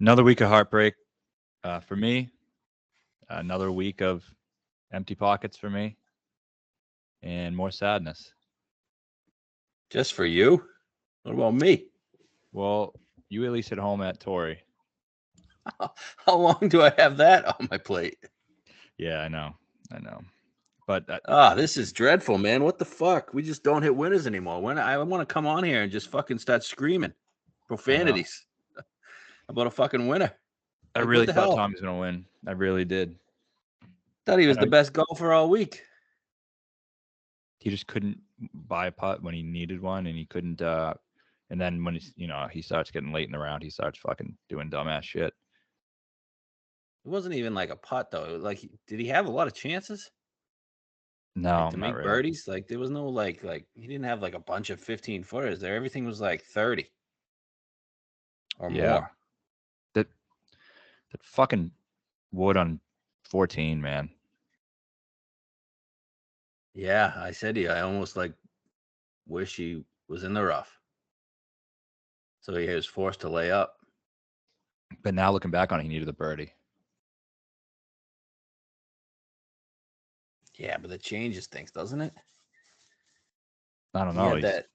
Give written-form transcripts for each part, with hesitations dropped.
Another week of heartbreak for me. Another week of empty pockets for me. And more sadness. Just for you? What about me? Well, you at least at home at Tory. How long do I have that on my plate? Yeah, I know. But This is dreadful, man. What the fuck? We just don't hit winners anymore. When I want to come on here and just fucking start screaming profanities about a fucking winner. I Like, really what the thought hell? Tommy was going to win. I really did. Thought he was the best golfer all week. He just couldn't buy a putt when he needed one, and he couldn't. And then when he starts getting late in the round, he starts fucking doing dumbass shit. It wasn't even like a putt though. Like, did he have a lot of chances? No, Like, to make birdies? Like, there was no like he didn't have like a bunch of 15 footers there. Everything was like 30 or more. That fucking wood on 14, man. Yeah, I said I almost like wish he was in the rough. So he was forced to lay up. But now looking back on it, he needed the birdie. Yeah, but that changes things, doesn't it? I don't know. He had that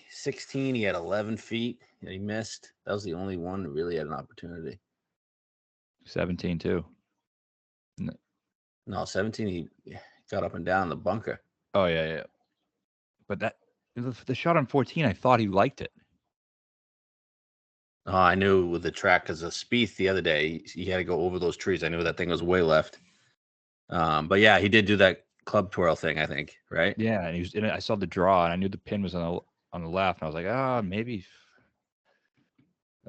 16, he had 11 feet that he missed. That was the only one that really had an opportunity. 17 too. No, 17, he got up and down the bunker. Oh, yeah. But the shot on 14, I thought he liked it. Oh, I knew with the track because of Spieth the other day, he had to go over those trees. I knew that thing was way left. But yeah, he did do that club twirl thing, I think, right? Yeah, and I saw the draw, and I knew the pin was on the left, and I was like, maybe.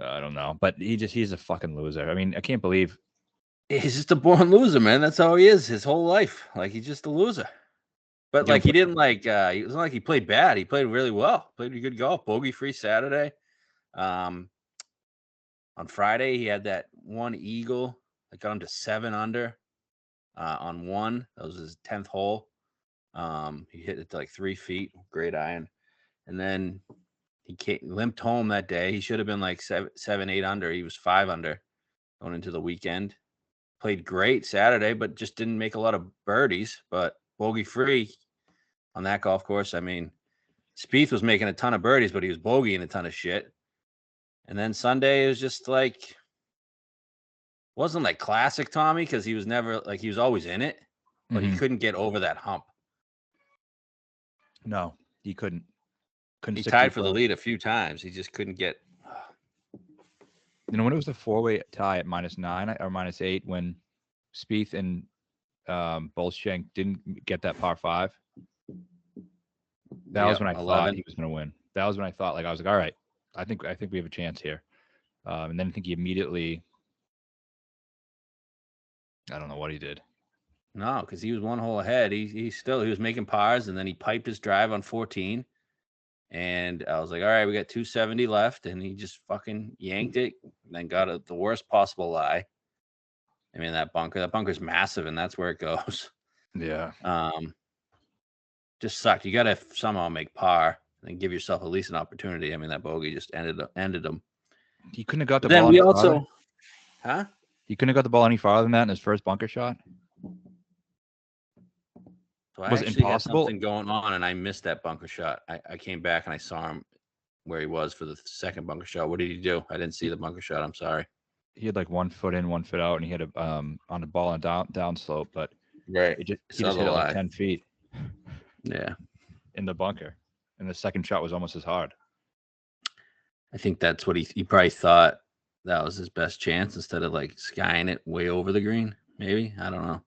I don't know, but he's a fucking loser. I mean, I can't believe he's just a born loser, man. That's how he is his whole life. Like, he's just a loser. But like, he didn't like. It wasn't like he played bad. He played really well. Played a good golf. Bogey free Saturday. On Friday, he had that one eagle that got him to 7 under. On one, that was his 10th hole. He hit it to like 3 feet, great iron, and then he limped home that day. He should have been like 7, 8 under. He was 5 under going into the weekend. Played great Saturday, but just didn't make a lot of birdies. But bogey free on that golf course. I mean, Spieth was making a ton of birdies, but he was bogeying a ton of shit. And then Sunday it was just like, wasn't like classic Tommy because he was never like, he was always in it, but he couldn't get over that hump. No, he couldn't. He tied for the lead a few times. He just couldn't get. When it was the 4-way tie at -9 or -8, when Spieth and Bolshank didn't get that par 5, that was when I 11. thought he was going to win. That was when I thought, like, I was like, all right, I think we have a chance here. And then I think he immediately, I don't know what he did. No, because he was one hole ahead. He was making pars, and then he piped his drive on 14. And I was like, all right, we got 270 left. And he just fucking yanked it and then got the worst possible lie. I mean, that bunker's massive, and that's where it goes. Yeah. Just sucked. You got to somehow make par and give yourself at least an opportunity. I mean, that bogey just ended him. He couldn't have got the ball. Then we also, farther. He couldn't have got the ball any farther than that in his first bunker shot. So I actually had something going on, and I missed that bunker shot. I came back and I saw him where he was for the second bunker shot. What did he do? I didn't see the bunker shot. I'm sorry. He had like 1 foot in, 1 foot out, and he had on the ball and down slope, but right, he just hit it like 10 feet. Yeah, in the bunker, and the second shot was almost as hard. I think that's what he probably thought that was his best chance instead of like skying it way over the green. Maybe, I don't know.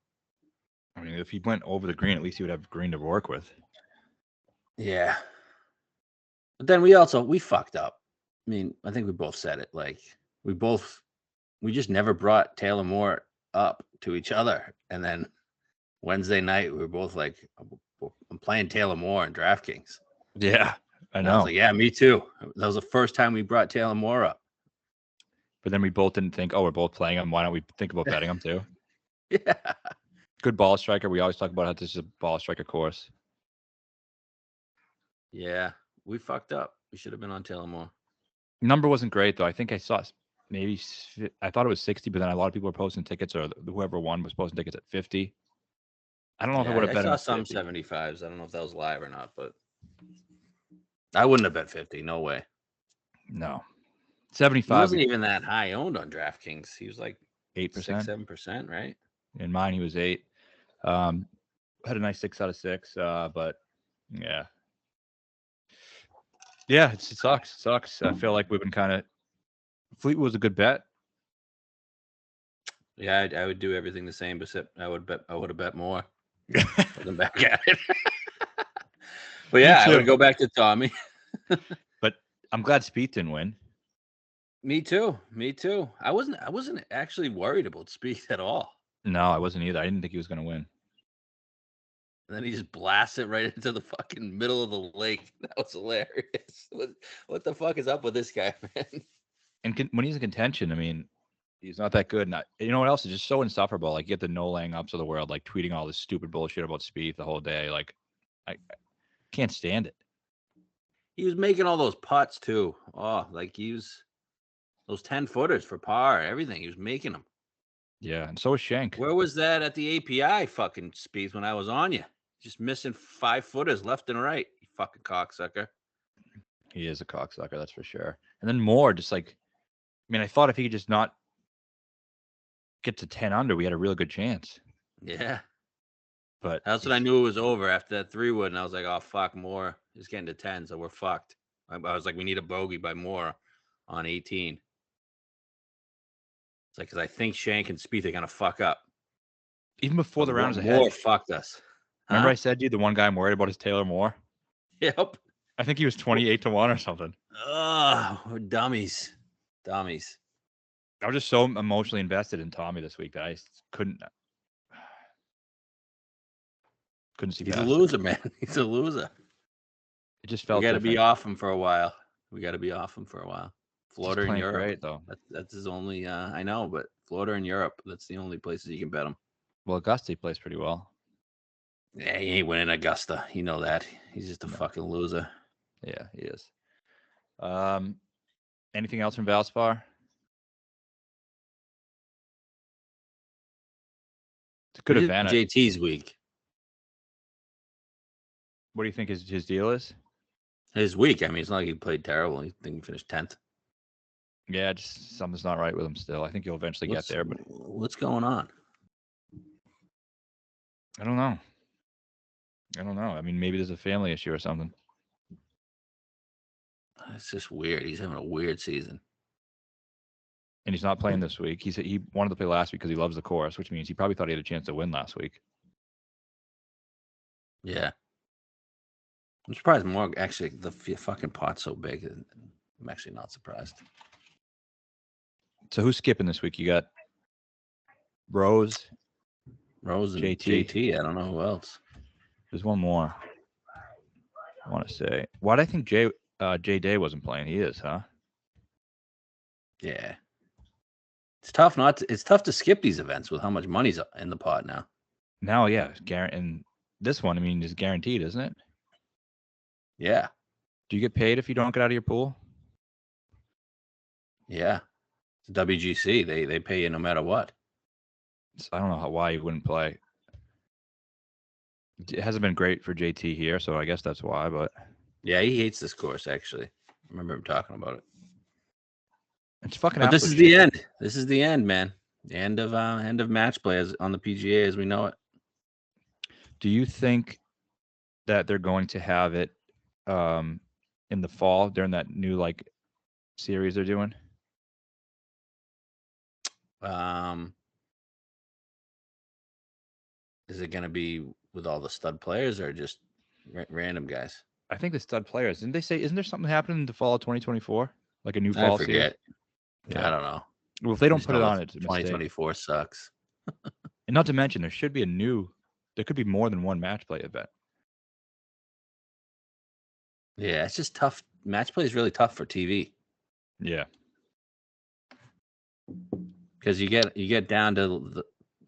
I mean, if he went over the green, at least he would have green to work with. Yeah, but then we fucked up. I mean, I think we both said it. Like, we just never brought Taylor Moore up to each other. And then Wednesday night, we were both like, I'm playing Taylor Moore in DraftKings. Yeah, I know. I was like, yeah, me too. That was the first time we brought Taylor Moore up. But then we both didn't think, we're both playing him. Why don't we think about betting him too? Yeah. Good ball striker. We always talk about how this is a ball striker course. Yeah, we fucked up. We should have been on Taylor Moore. Number wasn't great, though. I think I saw maybe I thought it was 60, but then a lot of people were posting tickets, or whoever won was posting tickets at 50. I don't know if I would Yeah, have I bet him saw at some 50. 75s. I don't know if that was live or not, but I wouldn't have bet 50. No way. No, He 75. wasn't even that high owned on DraftKings. He was like 6, 8%. 7%, right? In mine, he was 8. Had a nice 6 out of 6. But yeah, it sucks. It sucks. I feel like we've been kind of. Fleetwood was a good bet. Yeah, I would do everything the same, but I would have bet more. Looking back at it. But yeah, I would go back to Tommy. But I'm glad Spieth didn't win. Me too. I wasn't actually worried about Spieth at all. No, I wasn't either. I didn't think he was going to win. And then he just blasts it right into the fucking middle of the lake. That was hilarious. What the fuck is up with this guy, man? And when he's in contention, I mean, he's not that good. And you know what else is just so insufferable? Like, you get the no laying ups of the world, like tweeting all this stupid bullshit about Spieth the whole day. Like, I can't stand it. He was making all those putts too. Oh, like he was those 10-footers for par, everything. He was making them. Yeah, and so is Shank. Where was that at the API fucking Spieth when I was on you? Just missing 5-footers left and right. You fucking cocksucker. He is a cocksucker, that's for sure. And then more, just like, I mean, I thought if he could just not get to 10 under, we had a real good chance. Yeah. But that's when I knew it was over after that 3-wood, and I was like, oh, fuck, more. He's getting to 10, so we're fucked. I was like, we need a bogey by more on 18. It's like, because I think Shank and Spieth are going to fuck up. Even before the round was ahead. Moore fucked us. Huh? Remember I said to you, the one guy I'm worried about is Taylor Moore? Yep. I think he was 28-1 or something. Oh, we're dummies. Dummies. I was just so emotionally invested in Tommy this week that I couldn't see He's past a loser, man. He's a loser. It just felt we got to different. be off him for a while. Florida and Europe. Great, though. That's his only. I know, but Florida and Europe. That's the only places you can bet him. Well, Augusta plays pretty well. Yeah, he ain't winning Augusta. You know that. He's just a fucking loser. Yeah, he is. Anything else from Valspar? It's a good event. JT's week. What do you think his deal is? His week. I mean, it's not like he played terrible. I think he finished 10th. Yeah, just something's not right with him still. I think he'll eventually get there. But what's going on? I don't know. I mean, maybe there's a family issue or something. It's just weird. He's having a weird season. And he's not playing this week. He wanted to play last week because he loves the course, which means he probably thought he had a chance to win last week. Yeah. I'm surprised more. Actually, the fucking pot's so big. I'm actually not surprised. So who's skipping this week? You got Rose and JT. I don't know who else. There's one more. I want to say. Why do I think Jay Day wasn't playing? He is, huh? Yeah. It's tough it's tough to skip these events with how much money's in the pot now. Now, yeah, and this one, I mean, is guaranteed, isn't it? Yeah. Do you get paid if you don't get out of your pool? Yeah. It's WGC. They pay you no matter what. So I don't know why he wouldn't play. It hasn't been great for JT here, so I guess that's why. But yeah, he hates this course. Actually, I remember him talking about it. It's fucking. But this is the end. This is the end, man. The end of match play on the PGA as we know it. Do you think that they're going to have it in the fall during that new series they're doing? Is it going to be with all the stud players or just random guys? I think the stud players. Didn't they say? Isn't there something happening in the fall of 2024? Like a new fall series? I forget. Yeah. I don't know. Well, if they don't put it on, it's 2024 sucks. And not to mention, there could be more than one match play event. Yeah, it's just tough. Match play is really tough for TV. Yeah. Because you get down to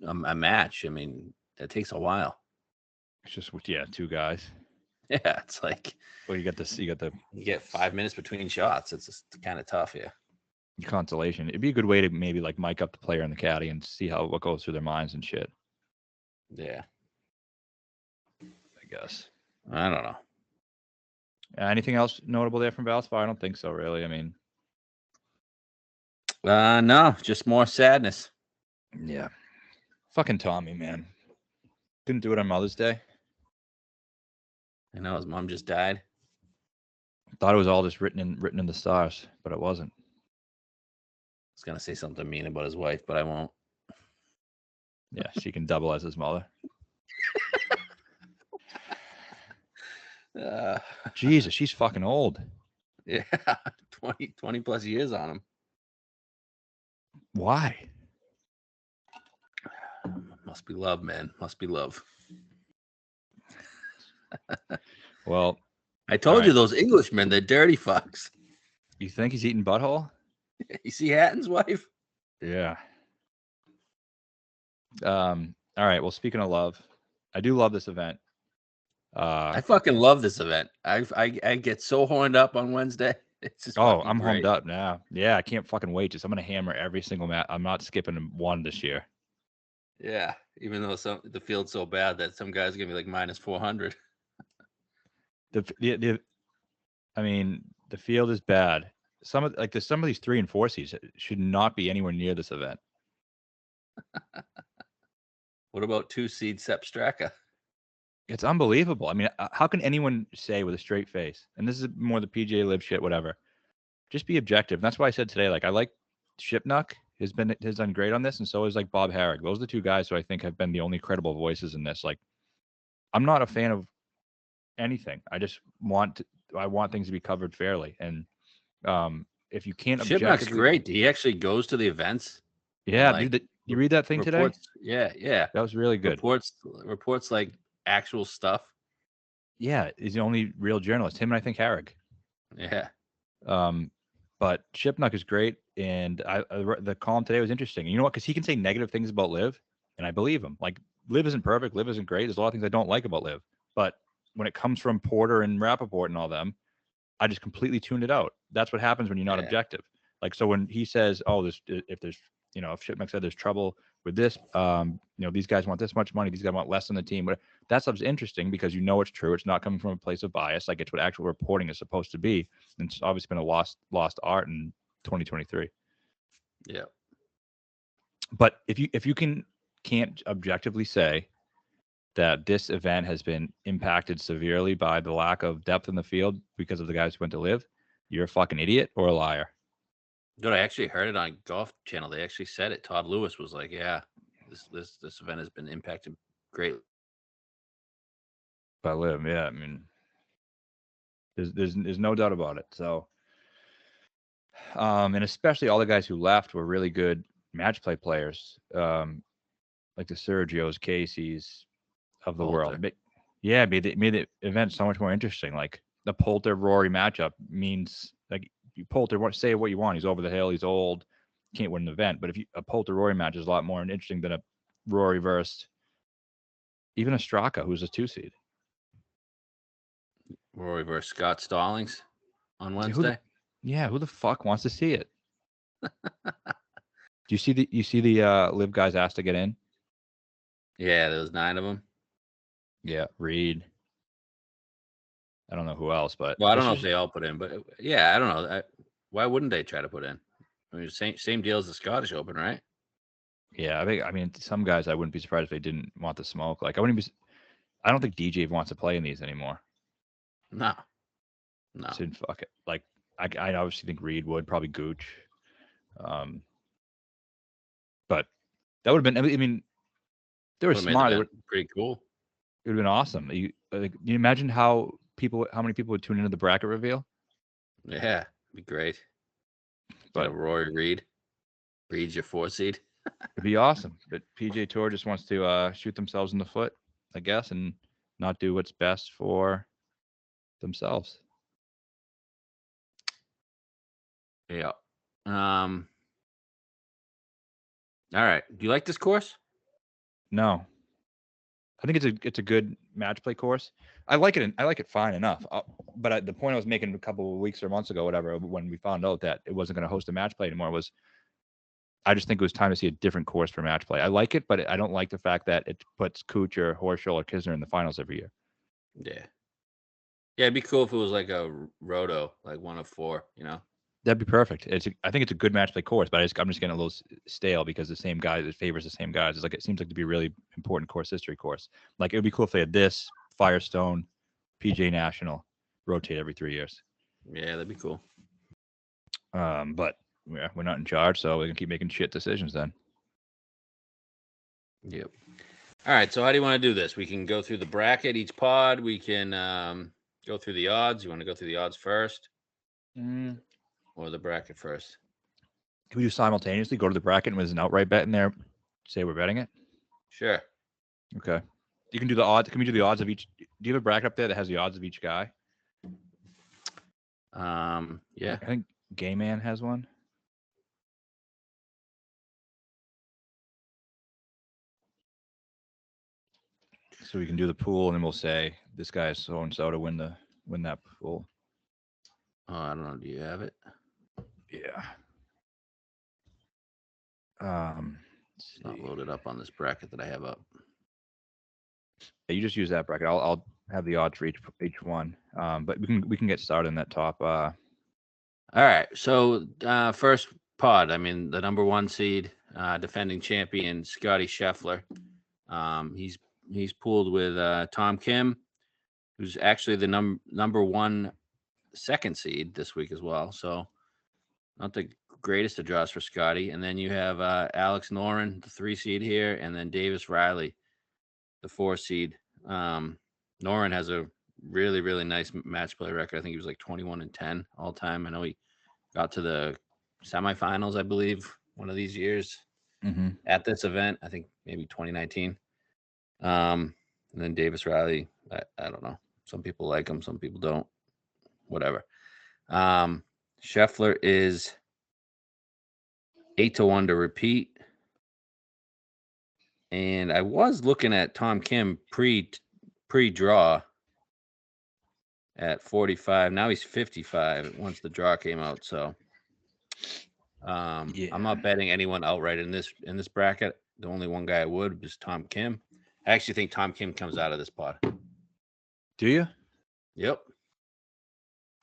a match. I mean, that takes a while. It's just two guys. Yeah, it's like. Well, you get 5 minutes between shots. It's just kind of tough, yeah. consolation. It'd be a good way to maybe like mic up the player and the caddy and see what goes through their minds and shit. Yeah. I guess. I don't know. Anything else notable there from Valspar? I don't think so, really. I mean, no, just more sadness. yeah. Fucking Tommy, man. Couldn't do it on Mother's Day. I know his mom just died. Thought it was all just written in the stars, but it wasn't. I was gonna say something mean about his wife, but I won't. Yeah, she can double as his mother. Jesus, she's fucking old. Yeah, 20 plus years on him. Why? Must be love, man. Must be love. Well, I told you those Englishmen, they're dirty fucks. You think he's eating butthole? You see Hatton's wife? Yeah. All right. Well, speaking of love, I do love this event. I fucking love this event. I get so horned up on Wednesday. It's just I'm great. horned up now. Yeah, I can't fucking wait. I'm gonna hammer every single match. I'm not skipping one this year. Yeah, even though the field's so bad that some guys are gonna be like minus 400. I mean, the field is bad. Some of these 3 and 4 seeds should not be anywhere near this event. What about 2 seed Sepp Straka? It's unbelievable. I mean, how can anyone say with a straight face, and this is more the PGA Live shit, whatever, just be objective. And that's why I said today, like, I like Shipnuck has done great on this, and so is like Bob Harrig. Those are the 2 guys who I think have been the only credible voices in this. Like, I'm not a fan of anything. I just want things to be covered fairly. And if you can't Shipnuck's great. He actually goes to the events. Yeah, dude, you read that thing today? Yeah. That was really good. Reports like actual stuff. Yeah, he's the only real journalist. Him and I think Harrig. Yeah. But Shipnuck is great, and the column today was interesting. And you know what? Because he can say negative things about Liv, and I believe him. Like, Liv isn't perfect. Liv isn't great. There's a lot of things I don't like about Liv. But when it comes from Porter and Rappaport and all them, I just completely tuned it out. That's what happens when you're not objective. Like, so when he says, if Shipnuck said there's trouble with this, these guys want this much money, these guys want less than the team. But that stuff's interesting because it's true. It's not coming from a place of bias. Like, it's what actual reporting is supposed to be. And it's obviously been a lost art in 2023. Yeah. But if you can't objectively say that this event has been impacted severely by the lack of depth in the field because of the guys who went to Live, you're a fucking idiot or a liar. Dude, I actually heard it on Golf Channel. They actually said it. Todd Lewis was like, "Yeah, this event has been impacted greatly by Live." Yeah, I mean, there's no doubt about it. So, and especially all the guys who left were really good match play players, like the Sergios, Caseys of the world. Made the event so much more interesting. Like, the Poulter Rory matchup means, like, Poulter, say what you want. He's over the hill. He's old. Can't win an event. But a Poulter Rory match is a lot more interesting than a Rory versus even a Straka, who's a 2 seed. Rory versus Scott Stallings on Wednesday. Who the fuck wants to see it? Do you see the Live guys asked to get in? Yeah, there was 9 of them. Yeah, Reed. I don't know who else, but I don't know if they all put in, but yeah, I don't know. Why wouldn't they try to put in? I mean, same deal as the Scottish Open, right? Yeah, I mean, some guys I wouldn't be surprised if they didn't want the smoke. Like, I don't think DJ wants to play in these anymore. No. So fuck it. Like, I obviously think Reed would, probably Gooch. But that would have been. I mean, they were smart. Pretty cool. It would have been awesome. You imagine how many people would tune into the bracket reveal? Yeah, it'd be great. But Rory Reed, Reed's your 4 seed. It'd be awesome. But PGA Tour just wants to shoot themselves in the foot, I guess, and not do what's best for themselves. Yeah. All right. Do you like this course? No. I think it's a good match play course. I like it. I like it fine enough. But the point I was making a couple of weeks or months ago, whatever, when we found out that it wasn't going to host a match play anymore, was I just think it was time to see a different course for match play. I like it, but I don't like the fact that it puts Kuchar, Horschel, or Kisner in the finals every year. Yeah. Yeah, it'd be cool if it was like a roto, like 1 of 4, you know? That'd be perfect. I think it's a good match play course, but I'm just getting a little stale because the same guys, it favors the same guys. It's like, it seems like to be a really important course history course. Like, it would be cool if they had this, Firestone, PJ National, rotate every 3 years. Yeah, that'd be cool. But yeah, we're not in charge, so we can keep making shit decisions then. Yep. All right, so how do you want to do this? We can go through the bracket, each pod. We can go through the odds. You want to go through the odds first? Or the bracket first? Can we do simultaneously? Go to the bracket and there's an outright bet in there. Say we're betting it? Sure. Okay. You can do the odds. Can we do the odds of each? Do you have a bracket up there that has the odds of each guy? Yeah. I think Gay Man has one. So we can do the pool, and then we'll say this guy is so and so to win that pool. Oh, I don't know. Do you have it? Yeah. It's not loaded up on this bracket that I have up. Yeah, you just use that bracket. I'll have the odds for each one. But we can get started in that top. All right. So first pod. I mean, the number 1 seed, defending champion Scotty Scheffler. He's pooled with Tom Kim, who's actually the number 1 second seed this week as well. So not the greatest of draws for Scotty. And then you have Alex Noren, the 3 seed here, and then Davis Riley, the 4 seed. Noren has a really, really nice match play record. I think he was like 21-10 all time. I know he got to the semifinals, I believe, one of these years at this event. I think maybe 2019. And then Davis Riley, I don't know. Some people like him, some people don't. Whatever. Scheffler is 8-1 to repeat. And I was looking at Tom Kim pre-draw at 45. Now he's 55 once the draw came out. So I'm not betting anyone outright in this bracket. The only one guy I would is Tom Kim. I actually think Tom Kim comes out of this pod. Do you? Yep.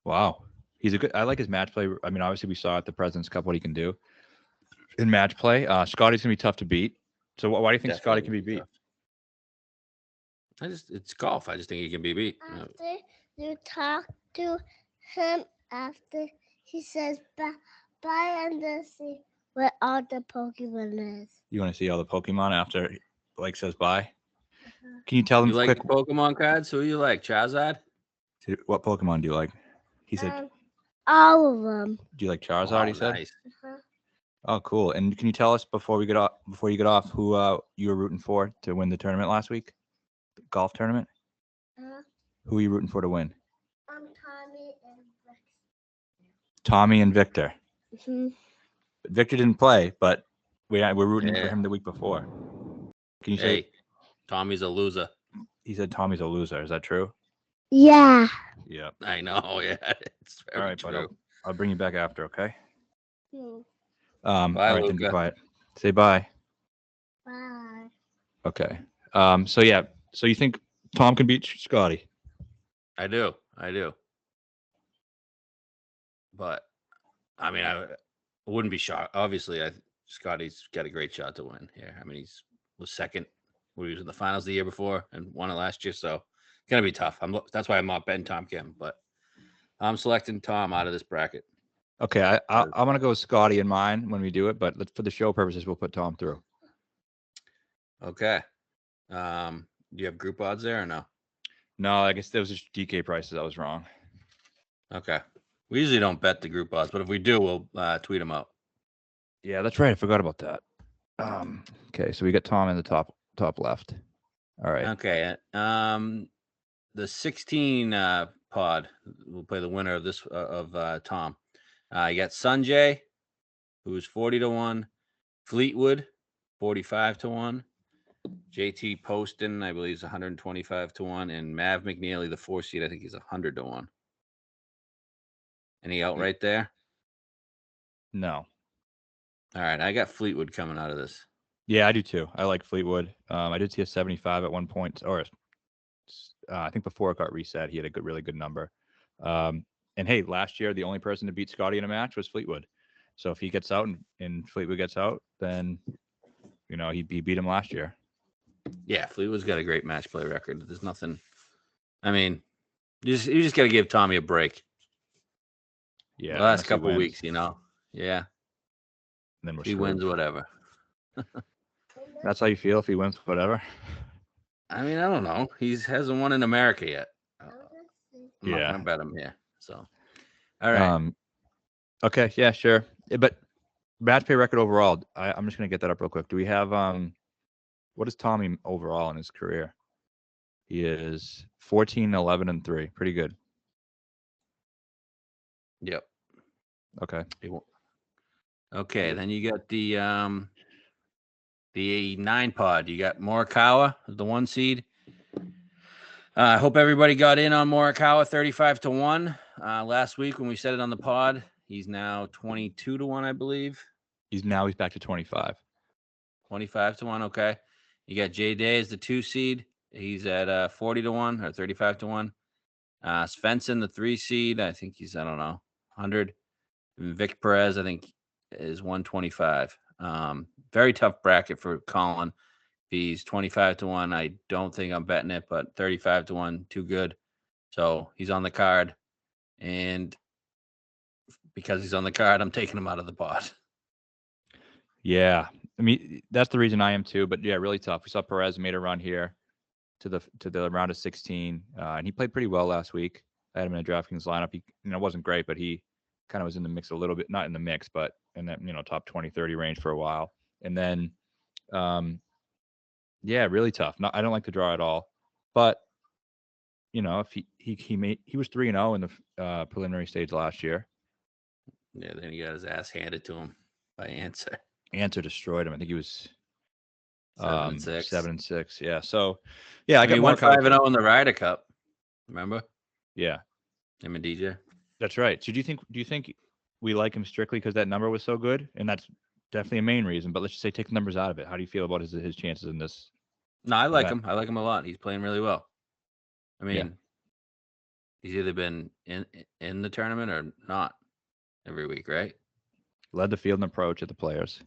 Wow. I like his match play. I mean, obviously we saw at the President's Cup what he can do in match play. Scotty's gonna be tough to beat. So why do you think Scotty can be beat? It's golf. I just think he can be beat. After you talk to him, after he says bye and then see where all the Pokemon is. You want to see all the Pokemon after Blake says bye? Can you tell them You like quick the Pokemon cards? Who you like? Charizard? what Pokemon do you like? He said all of them. Do you like Charizard? He said. Nice. Oh, cool. And can you tell us before you get off who you were rooting for to win the tournament last week? The golf tournament? Who are you rooting for to win? Tommy and Victor. Victor didn't play, but we're rooting for him the week before. Can you say Tommy's a loser? He said Tommy's a loser. Is that true? Yeah. Yeah. I know. Yeah. It's very all right, true. But I'll bring you back after, okay? Bye, all right, Luca. then be quiet. Say bye. Bye. Okay. So you think Tom can beat Scotty? I do. But I mean, I wouldn't be shocked. Obviously, Scotty's got a great shot to win here. I mean, he was second when he was in the finals the year before and won it last year. So it's gonna be tough. That's why I'm not betting Tom Kim, but I'm selecting Tom out of this bracket. Okay, I'm gonna go with Scotty in mine when we do it, but for the show purposes, we'll put Tom through. Okay. Do you have group odds there or no? No, I guess those are DK prices. I was wrong. Okay. We usually don't bet the group odds, but if we do, we'll tweet them out. Yeah, that's right. I forgot about that. Okay, so we got Tom in the top left. All right. Okay. The 16 pod will play the winner of this of Tom. You got Sanjay, who's 40-1, Fleetwood, 45-1, JT Poston, I believe, is 125 to 1, and Mav McNeely, the 4 seed, I think he's 100 to 1. Any out right there? No. All right, I got Fleetwood coming out of this. Yeah, I do too. I like Fleetwood. I did see a 75 at one point, or I think before it got reset, he had a really good number. And hey, last year the only person to beat Scotty in a match was Fleetwood. So if he gets out and Fleetwood gets out, then he beat him last year. Yeah, Fleetwood's got a great match play record. There's nothing. I mean, you just got to give Tommy a break. Yeah, the last couple of weeks, Yeah. And then if he wins, whatever. That's how you feel if he wins, whatever. I mean, I don't know. He hasn't won in America yet. I'm not Yeah. gonna bet him here. So, all right. Okay. Yeah. Sure. But match play record overall, I'm just gonna get that up real quick. Do we have what is Tommy overall in his career? He is 14, 11, and 3. Pretty good. Yep. Okay. Okay. Then you got the 9 pod. You got Morikawa, the 1 seed. I hope everybody got in on Morikawa 35 to 1. Last week when we said it on the pod, he's now 22 to 1, I believe. He's back to 25. 25 to 1. Okay. You got Jay Day as the 2 seed. He's at 40 to 1 or 35 to 1. Svensson, the 3 seed. I think he's, 100. And Vic Perez, I think, is 125. Very tough bracket for Colin. He's 25 to 1. I don't think I'm betting it, but 35 to 1, too good. So he's on the card. And because he's on the card, I'm taking him out of the pot. Yeah. I mean, that's the reason I am too. But yeah, really tough. We saw Perez made a run here to the round of 16. And he played pretty well last week. I had him in a DraftKings lineup. He, wasn't great, but he kind of was in the mix a little bit, not in the mix, but in that, top 20, 30 range for a while. And then, yeah, really tough. I don't like the draw at all, but if he was 3-0 in the preliminary stage last year. Yeah. Then he got his ass handed to him by Answer. Answer destroyed him. I think he was 7-6. 7-6. Yeah. So, yeah, He went 5-0 in the Ryder Cup. Remember? Yeah. Him and DJ. That's right. So do you think we like him strictly because that number was so good? And that's definitely a main reason. But let's just say take the numbers out of it. How do you feel about his chances in this? No, I like him. I like him a lot. He's playing really well. I mean, he's either been in the tournament or not every week, right? Led the field and approach at the Players.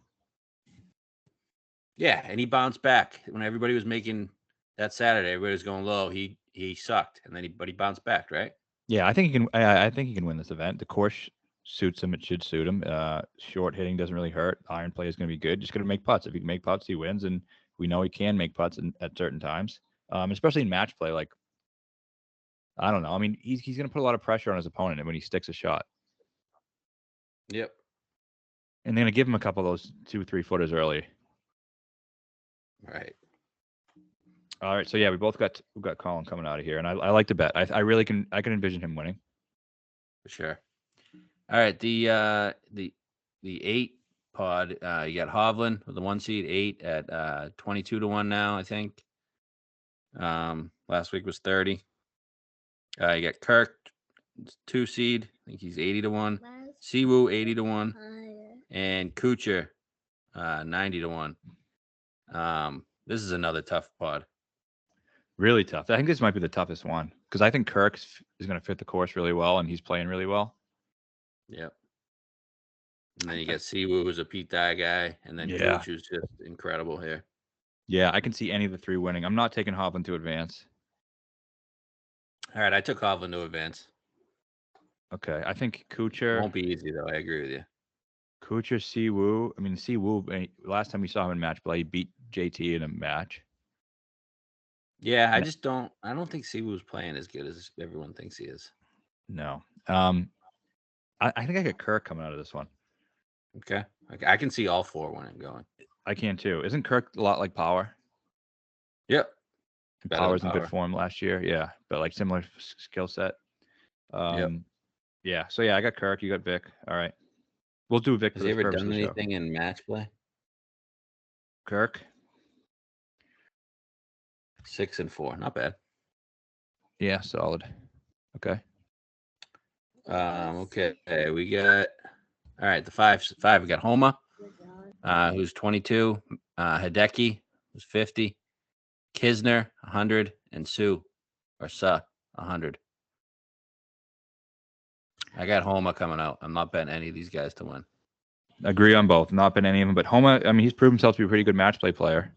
Yeah, and he bounced back when everybody was making that Saturday. Everybody was going low. He sucked, and then he bounced back, right? Yeah, I think he can. I think he can win this event. The course suits him. It should suit him. Short hitting doesn't really hurt. Iron play is going to be good. Just going to make putts. If he can make putts, he wins, and we know he can make putts at certain times, especially in match play. Like, I don't know. I mean, he's going to put a lot of pressure on his opponent when he sticks a shot. Yep. And they're going to give him a couple of those 2-3 footers early. Right. All right. So yeah, we've got Colin coming out of here, and I like to bet. I really can envision him winning. For sure. All right. The 8 pod, you got Hovland with the 1 seed, 8 at 22 to 1 now, I think. Last week was 30. You got Kirk, 2 seed. I think he's 80 to 1. Siwoo, 80 to 1. And Kuchar, 90 to 1. This is another tough pod. Really tough. I think this might be the toughest one because I think Kirk is going to fit the course really well, and he's playing really well. Yep. And then you got Siwoo, who's a Pete Dye guy, and then Kuchar, who's just incredible here. Yeah, I can see any of the 3 winning. I'm not taking Hovland to advance. All right, I took Hovland to advance. Okay, I think Kuchar won't be easy though. I agree with you. Kuchar, Siwoo. I mean, Siwoo. Last time we saw him in match play, he beat JT in a match. Yeah, I don't think Siwoo's playing as good as everyone thinks he is. No. I think I got Kirk coming out of this one. Okay. I can see all 4 winning going. I can too. Isn't Kirk a lot like Power? Yep. Power's in good form last year. Yeah, but like similar skill set. Yep. Yeah. So yeah, I got Kirk. You got Vic. All right. We'll do Vic. Has he ever done anything in match play? Kirk. 6-4. Not bad. Yeah, solid. Okay. Okay. We got all right. The five. We got Homa, who's 22. Hideki, who's 50. Kisner, 100, and Su 100. I got Homa coming out. I'm not betting any of these guys to win. Agree on both. Not been any of them, but Homa, I mean, he's proven himself to be a pretty good match play player.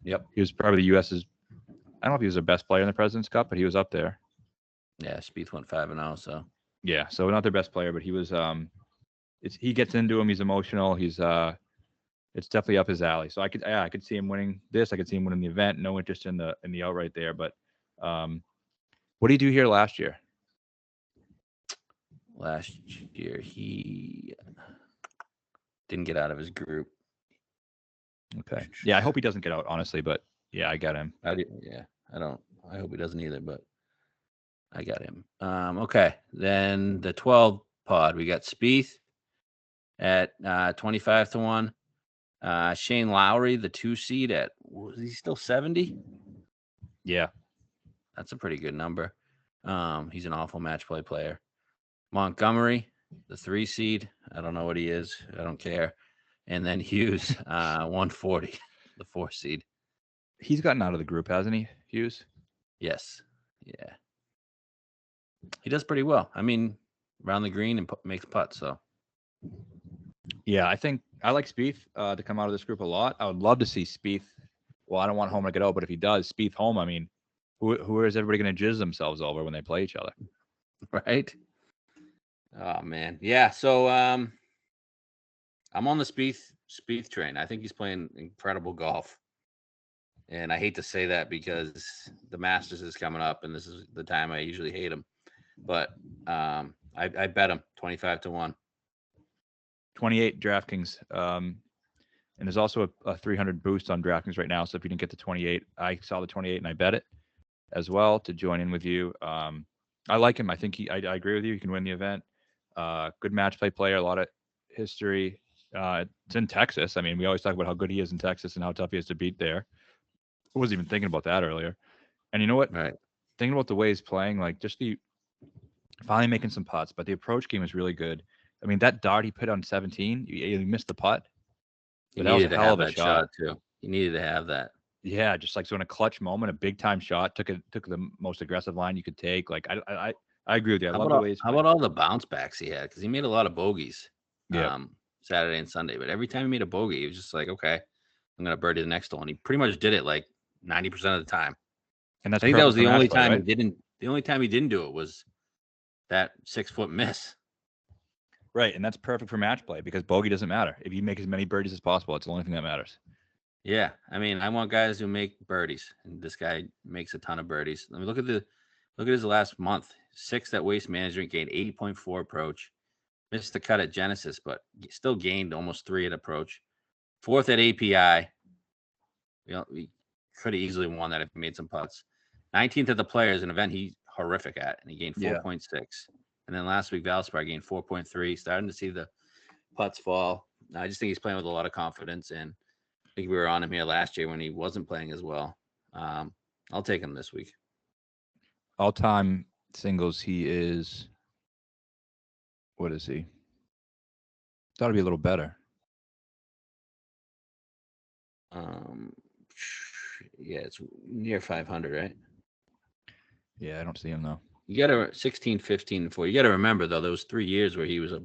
Yep. He was probably the U.S.'s, I don't know if he was the best player in the President's Cup, but he was up there. Yeah, Spieth went 5-0, so. Yeah, so not their best player, but he was, he gets into him. He's emotional. He's, it's definitely up his alley. So I could see him winning this. I could see him winning the event. No interest in the outright there, but what did he do here last year? Last year, he didn't get out of his group. Okay. Yeah, I hope he doesn't get out, honestly, but yeah, I got him. I hope he doesn't either, but I got him. Okay. Then the 12 pod, we got Spieth at 25-1. Shane Lowry, the 2 seed at, was he still 70? Yeah. That's a pretty good number. He's an awful match play player. Montgomery, the 3 seed. I don't know what he is. I don't care. And then Hughes, 140, the 4 seed. He's gotten out of the group, hasn't he, Hughes? Yes. Yeah. He does pretty well. I mean, around the green and makes putts, so. Yeah, I think I like Spieth to come out of this group a lot. I would love to see Spieth. Well, I don't want Homa to get out, but if he does, Spieth home, I mean, who is everybody going to jizz themselves over when they play each other? Right? Oh, man. Yeah, so I'm on the Spieth train. I think he's playing incredible golf. And I hate to say that because the Masters is coming up, and this is the time I usually hate him. But I bet him 25-1. 28 DraftKings. And there's also a 300 boost on DraftKings right now. So if you didn't get the 28, I saw the 28 and I bet it as well to join in with you. I like him. I think I agree with you. He can win the event. Good match play player, a lot of history. It's in Texas. I mean, we always talk about how good he is in Texas and how tough he is to beat there. I wasn't even thinking about that earlier. And you know what? Right. Thinking about the way he's playing, like just finally making some putts, but the approach game is really good. I mean, that dart he put on 17, he missed the putt. He But that was needed a to hell have of a that shot too. He needed to have that. Yeah, just like so in a clutch moment, a big time shot, took the most aggressive line you could take. Like I agree with you. I love the way he's how about all the bounce backs he had? Because he made a lot of bogeys. Yeah. Saturday and Sunday, but every time he made a bogey, he was just like, okay, I'm gonna birdie the next hole, and he pretty much did it like 90% of the time. And that's I think that was the only time right? he didn't. The only time he didn't do it was that 6-foot miss. Right, and that's perfect for match play because bogey doesn't matter. If you make as many birdies as possible, it's the only thing that matters. Yeah, I mean, I want guys who make birdies, and this guy makes a ton of birdies. Let me look at his last month. 6th at Waste Management, gained 80.4 approach. Missed the cut at Genesis, but still gained almost 3 at approach. 4th at API. We could have easily won that if he made some putts. 19th at the Players, an event he's horrific at, and he gained 4.6. And then last week, Valspar gained 4.3. Starting to see the putts fall. I just think he's playing with a lot of confidence, and I think we were on him here last year when he wasn't playing as well. I'll take him this week. All-time singles, he is. What is he? Thought it'd be a little better. Yeah, it's near 500, right? Yeah, I don't see him though. You got to 16, 15, and 4. You got to remember though, there was 3 years where he was a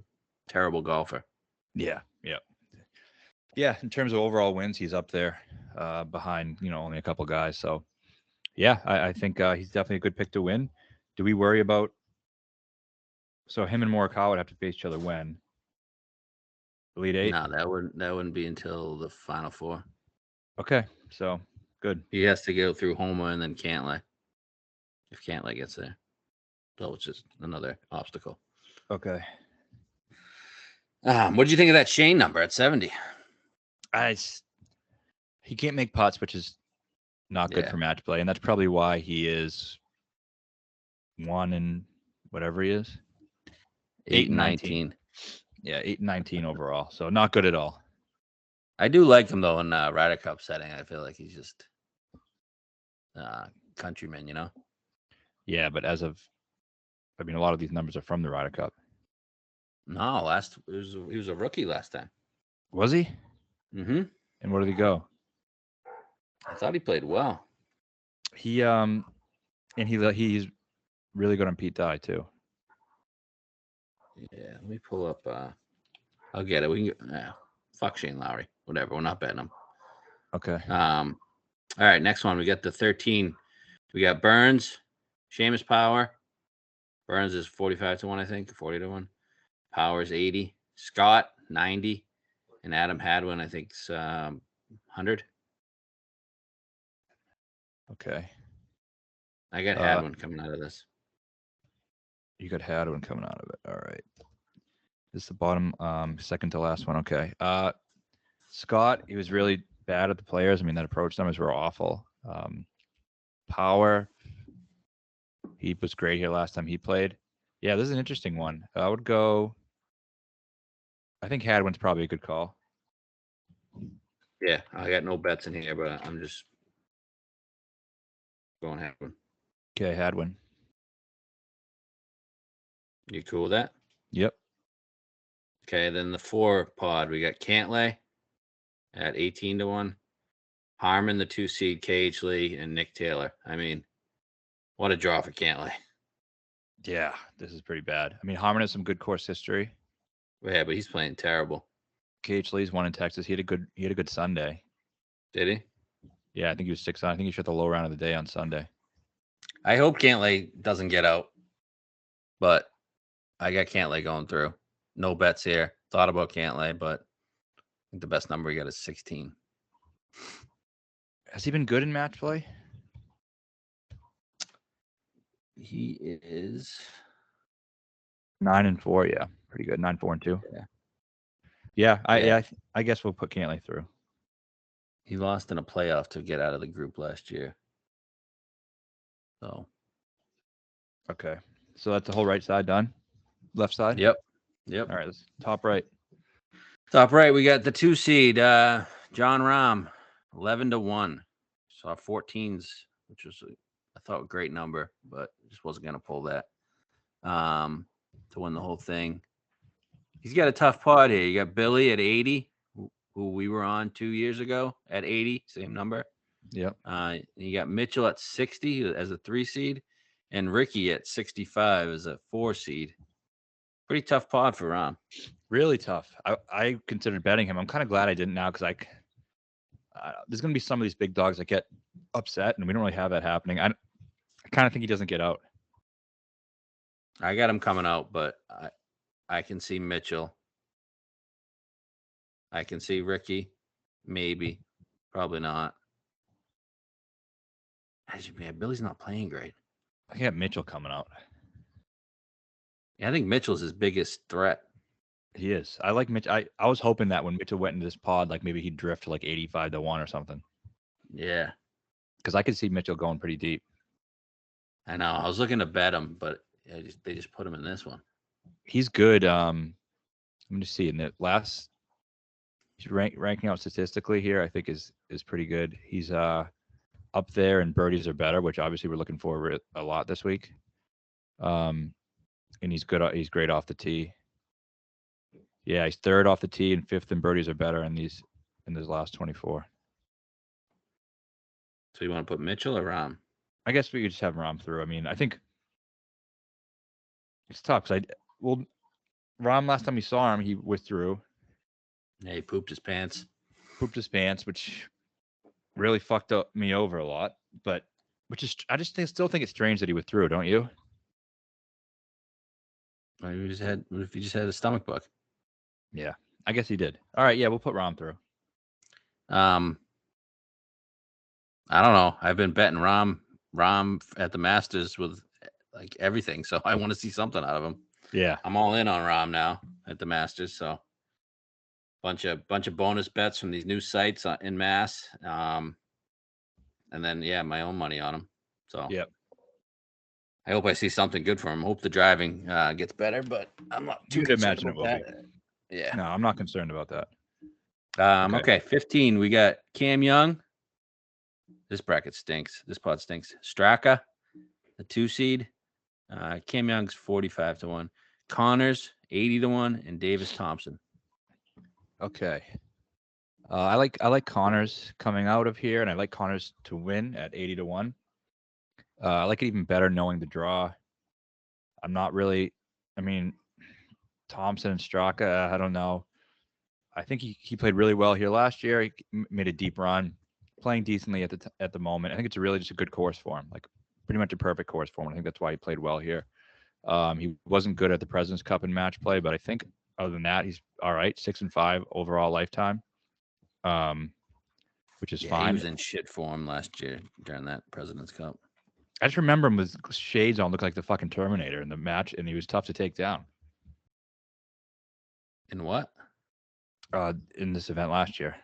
terrible golfer. Yeah. In terms of overall wins, he's up there, behind only a couple guys. So, yeah, I think he's definitely a good pick to win. Do we worry about? So him and Morikawa would have to face each other when? Elite 8? No, that wouldn't be until the Final 4. Okay, so good. He has to go through Homa and then Cantlay. If Cantlay gets there, so it's just another obstacle. Okay. What do you think of that Shane number at 70? He can't make putts, which is not good for match play, and that's probably why he is 1 and whatever he is. 8 and 19. Yeah, 8 and 19 overall. So not good at all. I do like him though in Ryder Cup setting. I feel like he's just countrymen, you know. Yeah, but a lot of these numbers are from the Ryder Cup. No, he was a rookie last time. Was he? Mm-hmm. And where did he go? I thought he played well. He's really good on Pete Dye too. Yeah, let me pull up. I'll get it. We can. Fuck Shane Lowry. Whatever. We're not betting him. Okay. All right. Next one. We got the 13. We got Burns, Seamus Power. Burns is 45-1, I think. 40-1. Power's 80. Scott 90, and Adam Hadwin, I think, is 100. Okay. I got Hadwin coming out of this. You got Hadwin coming out of it. All right. This is the bottom, second to last one. Okay. Scott, he was really bad at the players. I mean, that approach numbers were awful. Power, he was great here last time he played. Yeah, this is an interesting one. I would go. I think Hadwin's probably a good call. Yeah, I got no bets in here, but I'm just going Hadwin. Okay, Hadwin. You cool with that? Yep. Okay, then the 4 pod, we got Cantlay at 18-1. Harmon, the 2 seed, KH Lee, and Nick Taylor. I mean, what a draw for Cantlay. Yeah, this is pretty bad. I mean, Harmon has some good course history. Yeah, but he's playing terrible. KH Lee's won in Texas. He had a good Sunday. Did he? Yeah, I think he was 6 on. I think he shot the low round of the day on Sunday. I hope Cantlay doesn't get out, but I got Cantlay going through. No bets here. Thought about Cantlay, but I think the best number he got is 16. Has he been good in match play? He is 9-4. Yeah, pretty good. 9-4-2. Yeah. I guess we'll put Cantlay through. He lost in a playoff to get out of the group last year. So. Okay. So that's the whole right side done? Left side? Yep. All right, let's top right. Top right, we got the 2 seed, John Rahm, 11-1. Saw 14s, which was, I thought, a great number, but just wasn't going to pull that to win the whole thing. He's got a tough pod here. You got Billy at 80, who we were on 2 years ago at 80, same number. Yep. You got Mitchell at 60 as a 3 seed, and Ricky at 65 as a 4 seed. Pretty tough pod for Rahm. Really tough. I considered betting him. I'm kind of glad I didn't now because there's going to be some of these big dogs that get upset, and we don't really have that happening. I kind of think he doesn't get out. I got him coming out, but I can see Mitchell. I can see Ricky, maybe, probably not. Man, Billy's not playing great. I got Mitchell coming out. Yeah, I think Mitchell's his biggest threat. He is. I like Mitch. I was hoping that when Mitchell went into this pod, like maybe he'd drift to like 85-1 or something. Yeah. Because I could see Mitchell going pretty deep. I know. I was looking to bet him, but they just put him in this one. He's good. Let me just see. In the last, he's ranking out statistically here, I think is pretty good. He's up there and birdies are better, which obviously we're looking for a lot this week. And he's good. He's great off the tee. Yeah, he's 3rd off the tee and 5th in birdies are better in these last 24. So you want to put Mitchell or Rahm? I guess we could just have Rahm through. I mean, I think it's tough because Rahm last time we saw him, he withdrew. Yeah, he pooped his pants. Which really fucked up me over a lot. But still think it's strange that he withdrew, don't you? What if he just had a stomach bug? Yeah, I guess he did. All right, yeah, we'll put Rahm through. I don't know. I've been betting Rahm at the Masters with like everything, so I want to see something out of him. Yeah, I'm all in on Rahm now at the Masters. So bunch of bonus bets from these new sites in Mass, and then my own money on him. So yep. I hope I see something good for him. Hope the driving gets better, but I'm not too You'd concerned imagine it about will that. Yeah. No, I'm not concerned about that. Okay, 15. We got Cam Young This bracket stinks. This pod stinks. Straka, the 2 seed. Cam Young's 45 to 1. Connors 80 to 1, and Davis Thompson. Okay. I like Connors coming out of here, and I like Connors to win at 80 to 1. I like it even better knowing the draw. I'm not really. I mean, Thompson and Straka. I don't know. I think he played really well here last year. He made a deep run, playing decently at the moment. I think it's really just a good course for him, like pretty much a perfect course for him. I think that's why he played well here. He wasn't good at the President's Cup in match play, but I think other than that, he's all right. 6-5 overall lifetime, which is fine. He was in shit form last year during that President's Cup. I just remember him with shades on, looked like the fucking Terminator in the match, and he was tough to take down. In what? In this event last year.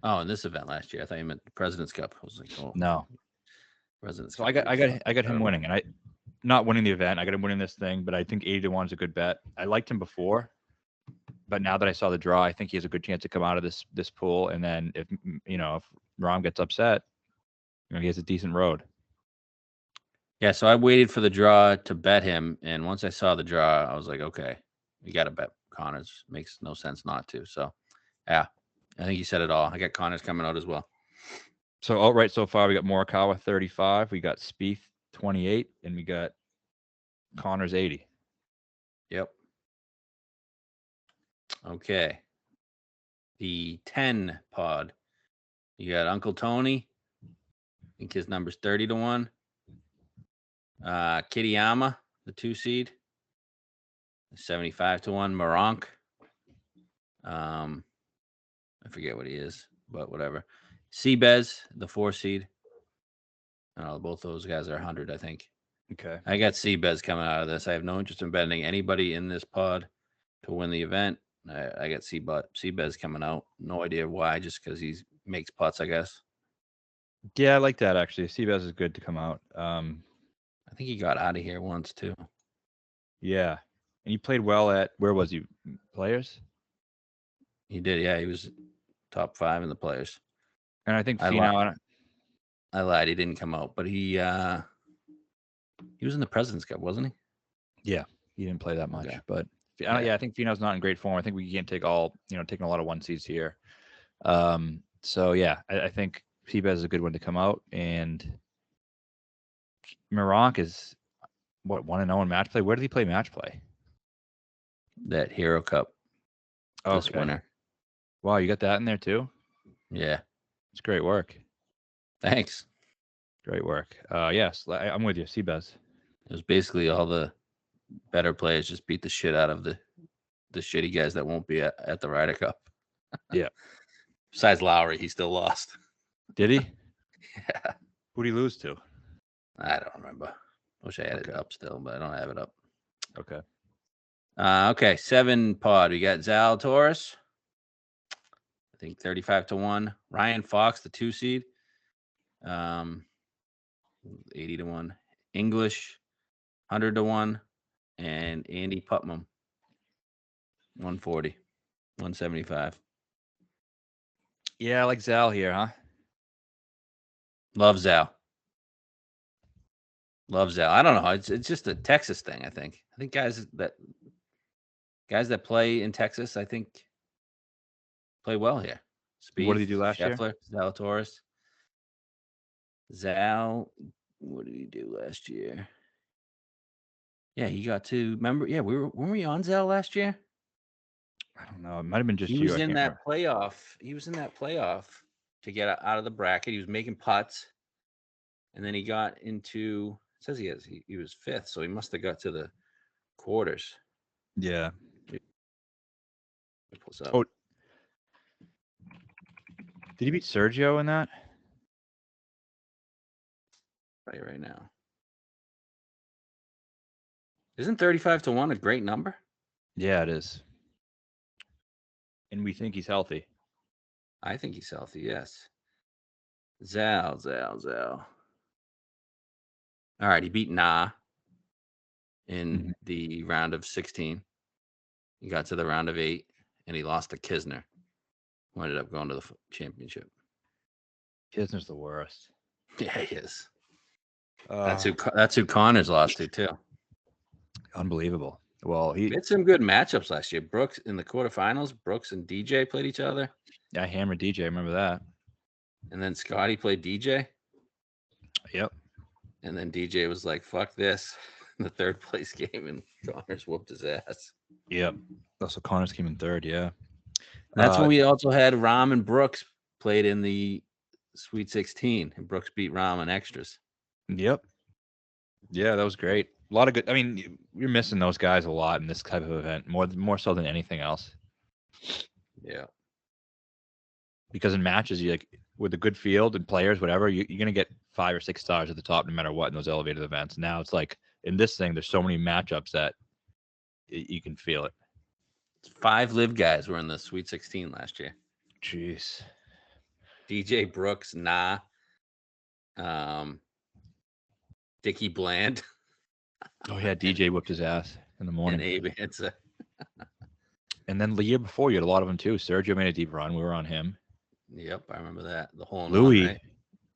Oh, in this event last year. I thought you meant the President's Cup. I was like, oh, No. President's So Cup. I got him winning, and I not winning the event. I got him winning this thing, but I think 80 to 1 is a good bet. I liked him before, but now that I saw the draw, I think he has a good chance to come out of this pool. And then if Rahm gets upset, he has a decent road. Yeah, so I waited for the draw to bet him, and once I saw the draw, I was like, okay, you got to bet Connors. Makes no sense not to. So, yeah, I think you said it all. I got Connors coming out as well. So outright so far, we got Morikawa 35, we got Spieth 28, and we got Connors 80. Yep. Okay. The 10 pod. You got Uncle Tony. I think his number's 30 to 1. Kitayama, the 2 seed. 75 to 1. Maronk. I forget what he is, but whatever. Seabez, the 4 seed. Both those guys are 100, I think. Okay. I got Seabez coming out of this. I have no interest in betting anybody in this pod to win the event. I got Seabez coming out. No idea why, just because he makes putts, I guess. Yeah, I like that actually. Seabass is good to come out. I think he got out of here once too. Yeah, and he played well at where was he? Players. He did, yeah. He was top 5 in the Players. And I think I Finau. I lied. He didn't come out, but he was in the President's Cup, wasn't he? Yeah, he didn't play that much, Okay. but Yeah. I think Finau's not in great form. I think we can't take taking a lot of 1 seeds here. So yeah, I think Seabez is a good one to come out, and Maronk is 1-0 in match play. Where did he play match play? That Hero Cup this Okay. winter. Wow, you got that in there too? Yeah. It's great work. Thanks. Great work. Yes, I'm with you, Seabez. It was basically all the better players just beat the shit out of the shitty guys that won't be at the Ryder Cup. Yeah. Besides Lowry, he still lost. Did he? Yeah. Who'd he lose to? I don't remember. Wish I had it up still, but I don't have it up. Okay. Okay, 7 pod. We got Zalatoris. I think 35 to 1. Ryan Fox, the 2 seed. 80 to 1. English, 100 to 1. And Andy Putnam, 140, 175. Yeah, I like Zal here, huh? Love Zal. I don't know. It's just a Texas thing, I think. I think guys that play in Texas, I think, play well here. Spieth, What did he do last year? Scheffler, Zalatoris. Zal, what did he do last year? Yeah, he got to remember. Yeah, weren't we on Zal last year? I don't know. It might have been just He you. was I in can't that remember. playoff. He was in that playoff to get out of the bracket. He was making putts, and then he got into. It says he was 5th, so he must have got to the quarters. Yeah. Pulls up. Oh, did he beat Sergio in that? Right now. Isn't 35 to 1 a great number? Yeah, it is. And we think he's healthy. I think he's healthy, yes. Zal. All right, he beat Na in the round of 16. He got to the round of 8, and he lost to Kisner, who ended up going to the championship. Kisner's the worst. Yeah, he is. Uh, That's who Connors lost to too. Unbelievable. Well, He had some good matchups last year. Brooks in the quarterfinals. Brooks and DJ played each other, I hammered DJ. I remember that. and then Scotty played DJ, Yep. and then DJ was like, "Fuck this," in the third place game, and Connors whooped his ass. Yep. Also, Connors came in third. Yeah. That's when we also had Rahm and Brooks played in the Sweet 16, and Brooks beat Rahm in extras. Yep. Yeah, that was great. A lot of good. I mean, you're missing those guys a lot in this type of event, more so than anything else. Yeah. Because in matches, you like with a good field and players, whatever, you're gonna get 5 or 6 stars at the top, no matter what, in those elevated events. Now it's like in this thing, there's so many matchups that you can feel it. 5 live guys were in the Sweet 16 last year. Jeez. DJ Brooks, Dickie Bland. Oh yeah, DJ whipped his ass in the morning. And Abe Ansa. And then the year before, you had a lot of them too. Sergio made a deep run. We were on him. Yep, I remember that. The hole in Louis, one, right?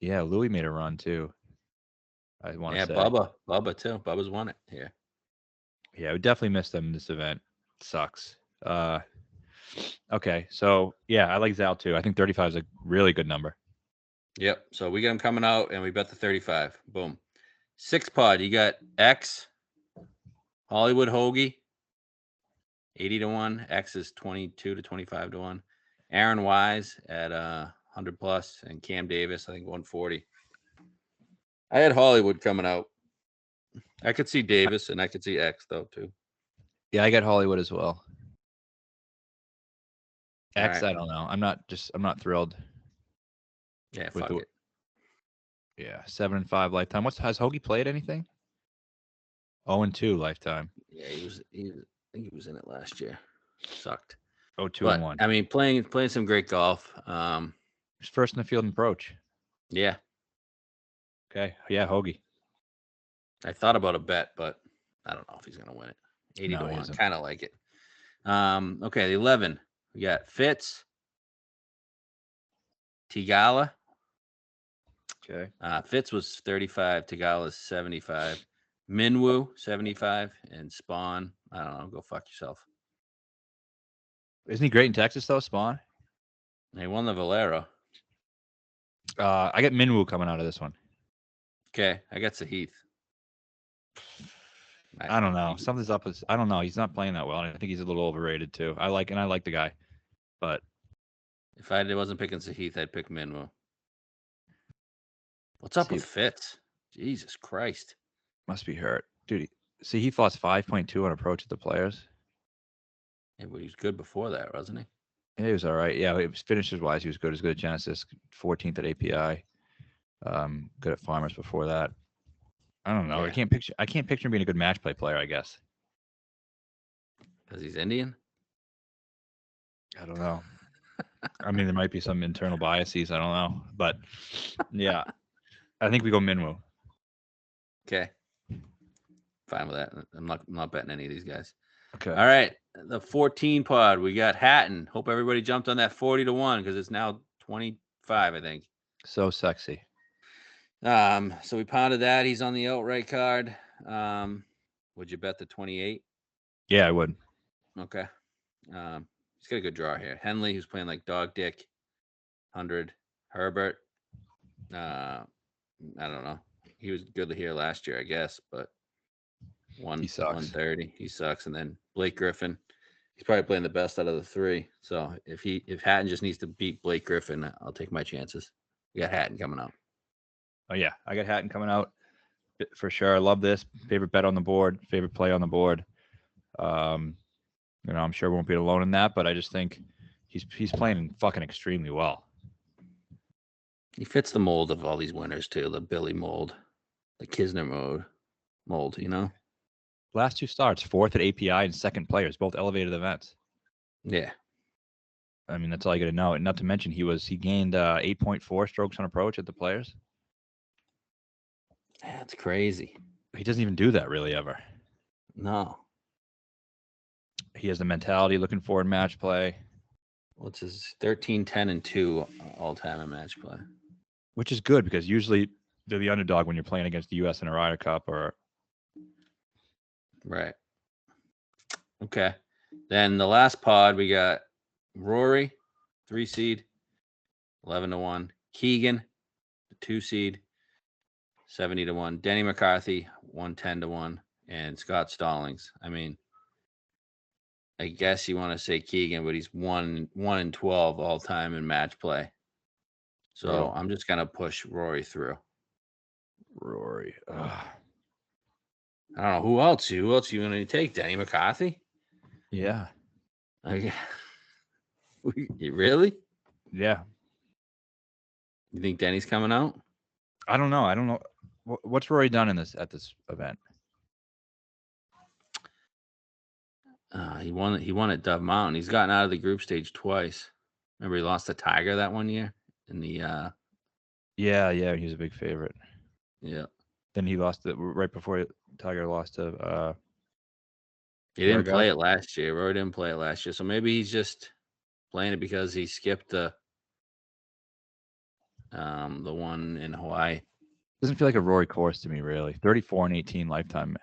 yeah, Louis made a run too. I want to Yeah, say. Bubba too. Bubba's won it here. Yeah, we definitely missed them in this event. Sucks. Okay, so yeah, I like Zal too. I think 35 is a really good number. Yep. So we got him coming out, and we bet the 35. Boom. 6 pod. You got X, Hollywood Hoagie, 80 to 1. X is 22 to 25 to 1. Aaron Wise at 100 plus, and Cam Davis, I think 140. I had Hollywood coming out. I could see Davis, and I could see X though too. Yeah, I got Hollywood as well. X, right. I don't know. I'm not thrilled. Yeah, with fuck it. Yeah, 7-5 lifetime. Has Hoagie played anything? 0-2 lifetime. Yeah, I think he was in it last year. Sucked. 0-2-1. I mean, playing some great golf. He's first in the field in approach. Yeah. Okay. Yeah, Hoagie. I thought about a bet, but I don't know if he's gonna win it. 80 to 1. Kind of like it. Okay, the 11. We got Fitz, Tigala. Okay. Fitz was 35, Tigala's 75. Minwoo, 75, and Spawn. I don't know. Go fuck yourself. Isn't he great in Texas though, Spawn? He won the Valero. I got Minwoo coming out of this one. Okay, I got Sahith. I don't know. Something's up with. I don't know. He's not playing that well. I think he's a little overrated too. I like the guy, but if I wasn't picking Sahith, I'd pick Minwoo. What's up with Fitz? Jesus Christ. Must be hurt, dude. See, he lost 5.2 on approach at the Players. Yeah, but he was good before that, wasn't he? Yeah, he was all right. Yeah, it was finishes wise, he was good. He was good at Genesis, 14th at API. Good at Farmers before that. I don't know. Yeah. I can't picture him being a good match play player, I guess. Because he's Indian? I don't know. I mean, there might be some internal biases. I don't know. But yeah, I think we go Minwoo. Okay. Fine with that. I'm not betting any of these guys. Okay. All right. The 14 pod. We got Hatton. Hope everybody jumped on that 40 to 1 because it's now 25, I think. So sexy. So we pounded that. He's on the outright card. Would you bet the 28? Yeah, I would. Okay. He's got a good draw here. Henley, who's playing like dog dick, 100. Herbert. I don't know. He was good here last year, I guess, but He sucks. 130. He sucks. And then Blake Griffin. He's probably playing the best out of the 3. So if Hatton just needs to beat Blake Griffin, I'll take my chances. We got Hatton coming out. Oh yeah, I got Hatton coming out for sure. I love this. Favorite bet on the board. Favorite play on the board. I'm sure we won't be alone in that, but I just think he's playing fucking extremely well. He fits the mold of all these winners too. The Billy mold, the Kisner mold. You know. Last 2 starts, 4th at API and 2nd players, both elevated events. Yeah. I mean, that's all you got to know. And not to mention, he gained 8.4 strokes on approach at the Players. That's crazy. He doesn't even do that really ever. No. He has the mentality looking for in match play. What's his 13, 10, and 2 all time in match play? Which is good because usually they're the underdog when you're playing against the U.S. in a Ryder Cup or. Right. Okay. Then the last pod, we got Rory, 3 seed, 11-1. Keegan, the 2 seed, 70-1. Denny McCarthy, 110-1. And Scott Stallings. I mean, I guess you want to say Keegan, but he's 1-12 all time in match play. So Bro. I'm just gonna push Rory through. Rory. I don't know who else. Who else are you gonna take? Denny McCarthy? Yeah. Like, really? Yeah. You think Denny's coming out? I don't know. What's Rory done at this event? He won at Dove Mountain. He's gotten out of the group stage twice. Remember, he lost to Tiger that one year in the. Yeah, he was a big favorite. Yeah. Then he lost it right before Tiger lost to. He didn't play it last year. Rory didn't play it last year, so maybe he's just playing it because he skipped the one in Hawaii. Doesn't feel like a Rory course to me, really. 34-18 lifetime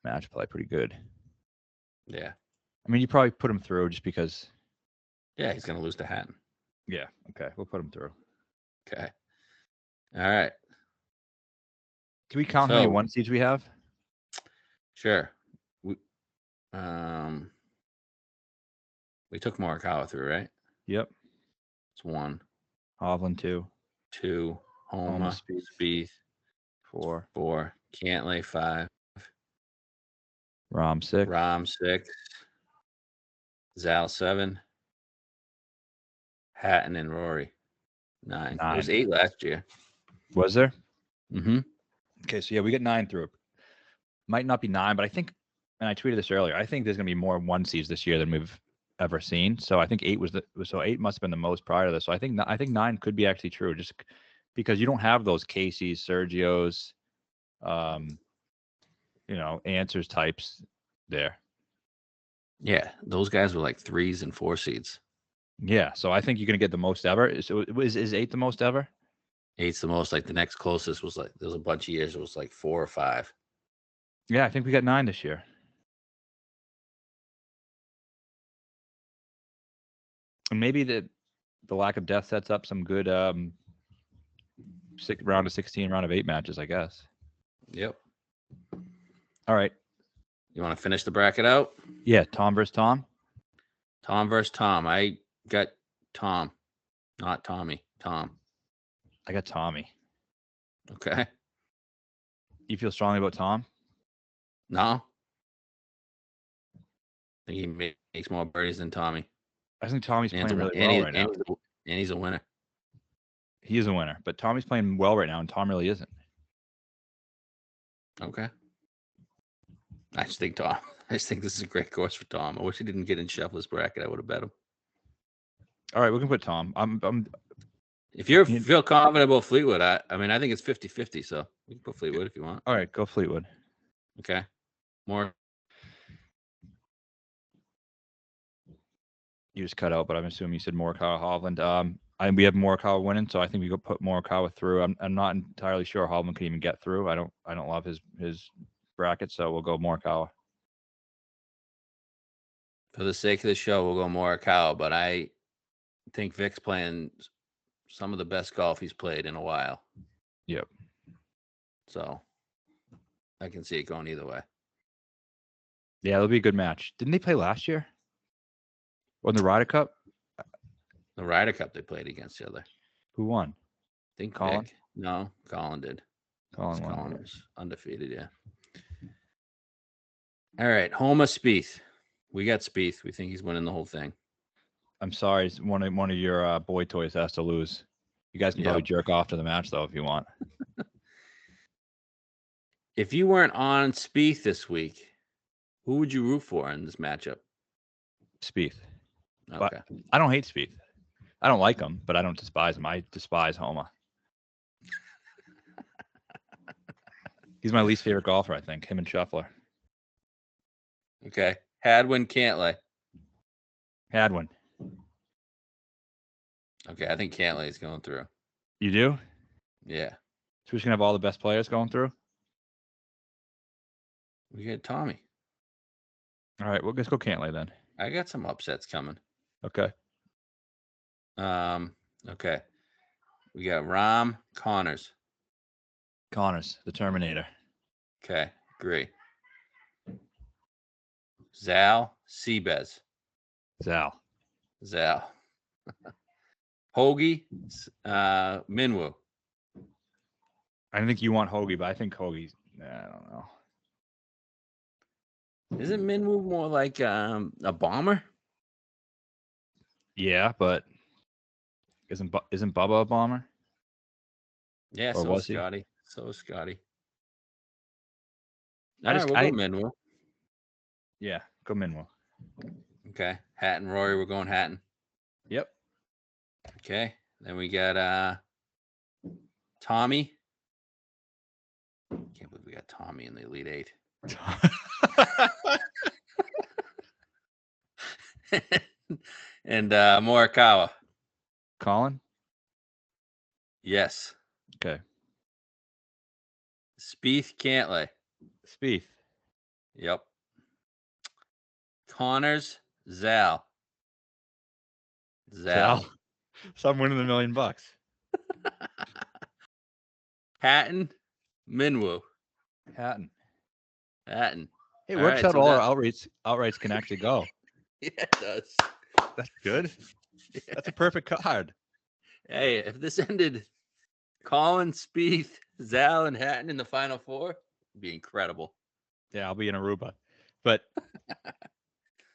match play, pretty good. Yeah. I mean, you probably put him through just because. Yeah, he's gonna lose to Hatton. Yeah. Okay, we'll put him through. Okay. All right. Can we count how many 1 seeds we have? Sure. We took Morikawa through, right? Yep. It's 1. Hovland 2. 2. Homa, Spieth 4. 4. Cantlay 5. Rahm 6. Rahm 6. Zal 7. Hatton and Rory 9. There was 8 last year. Was there? Mm-hmm. Okay, so yeah, we get 9 through. Might not be 9, but I think, and I tweeted this earlier, I think there's gonna be more 1 seeds this year than we've ever seen. So I think 8 so 8 must have been the most prior to this. So I think 9 could be actually true, just because you don't have those Casey's, Sergio's, answers types there. Yeah, those guys were like 3s and 4 seeds. Yeah, so I think you're gonna get the most ever. So is 8 the most ever? 8's the most. Like the next closest was like there was a bunch of years it was like 4 or 5. Yeah, I think we got 9 this year. And maybe the lack of death sets up some good round of 16, round of 8 matches, I guess. Yep. All right. You want to finish the bracket out? Yeah, Tom versus Tom. Tom versus Tom. I got Tom, not Tommy. Tom. I got Tommy. Okay. You feel strongly about Tom? No. I think he makes more birdies than Tommy. I think Tommy's playing really well right now. And he's a winner. He is a winner, but Tommy's playing well right now, and Tom really isn't. Okay. I just think this is a great course for Tom. I wish he didn't get in Scheffler's bracket. I would have bet him. All right, we can put Tom. If you feel confident about Fleetwood, I mean, I think it's 50-50, so we can put Fleetwood if you want. All right, go Fleetwood. Okay. More. You just cut out, but I'm assuming you said Morikawa, Hovland. We have Morikawa winning, so I think we could put Morikawa through. I'm not entirely sure Hovland can even get through. I don't love his bracket, so we'll go Morikawa. For the sake of the show, we'll go Morikawa, but I think Vic's playing some of the best golf he's played in a while. Yep. So I can see it going either way. Yeah, it'll be a good match. Didn't they play last year? Or in the Ryder Cup? The Ryder Cup, they played against each other. Who won? I think Colin? Vic. No, Colin did. Colin won. Colin was undefeated, yeah. All right, Homa Spieth. We got Spieth. We think he's winning the whole thing. I'm sorry, one of your boy toys has to lose. You guys can probably jerk off to the match though if you want. If you weren't on Spieth this week, who would you root for in this matchup? Spieth. Okay. But I don't hate Spieth. I don't like him, but I don't despise him. I despise Homa. He's my least favorite golfer, I think. Him and Scheffler. Okay. Hadwin, Cantlay. Hadwin. Okay, I think Cantlay is going through. You do? Yeah. So we're just gonna have all the best players going through. We get Tommy. All right, well, let's go Cantlay then. I got some upsets coming. Okay. Okay. We got Rom Connors. Connors, the Terminator. Okay, agree. Zal Seabez. Zal. Hoagie Minwoo. I think you want Hoagie, but I think Hoagie's. I don't know. Isn't Minwoo more like a bomber? Yeah, but isn't Bubba a bomber? Yeah, Or so was is he? Scotty. So is Scotty. I All just- right, we'll go Minwoo. Yeah, go Minwoo. Okay. Hatton Rory, we're going Hatton. Yep. Okay. Then we got Tommy. Can't believe we got Tommy in the Elite Eight. And Morikawa. Colin. Yes. Okay. Spieth Cantlay. Spieth. Yep. Connors Zal. Zal. So I'm winning $1 million. Hatton Minwoo. Hatton. Hatton. It All works right, out. so All that- our outrights can actually go. Yeah, it does. That's good. That's a perfect card. Hey, if this ended Colin, Spieth, Zal, and Hatton in the final four, it'd be incredible. Yeah, I'll be in Aruba. But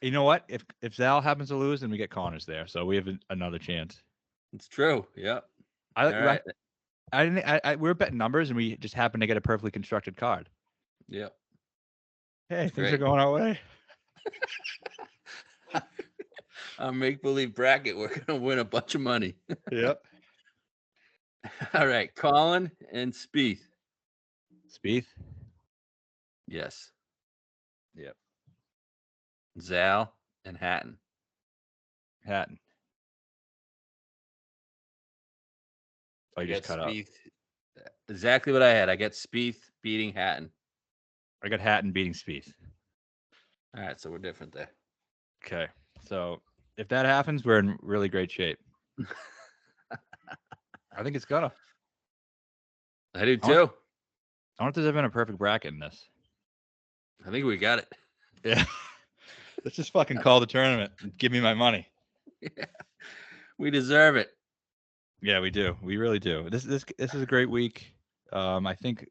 you know what? If Zal happens to lose, then we get Connors there, so we have another chance. It's true. Yep. I All right. we were betting numbers, and we just happened to get a perfectly constructed card. Yep. Hey, things great. are going our way. Our make-believe bracket, we're gonna win a bunch of money. Yep. All right, Colin and Spieth. Spieth. Yes. Yep. Zal and Hatton. Hatton. Oh, you just cut out. Exactly what I had. I got Spieth beating Hatton. I got Hatton beating Spieth. All right, so we're different there. Okay. So if that happens, we're in really great shape. I think it's gonna. I do I too. don't know if there's ever been a perfect bracket in this. I think we got it. Yeah. Let's just fucking call the tournament and give me my money. Yeah. We deserve it. Yeah, we do. We really do. This is a great week. I think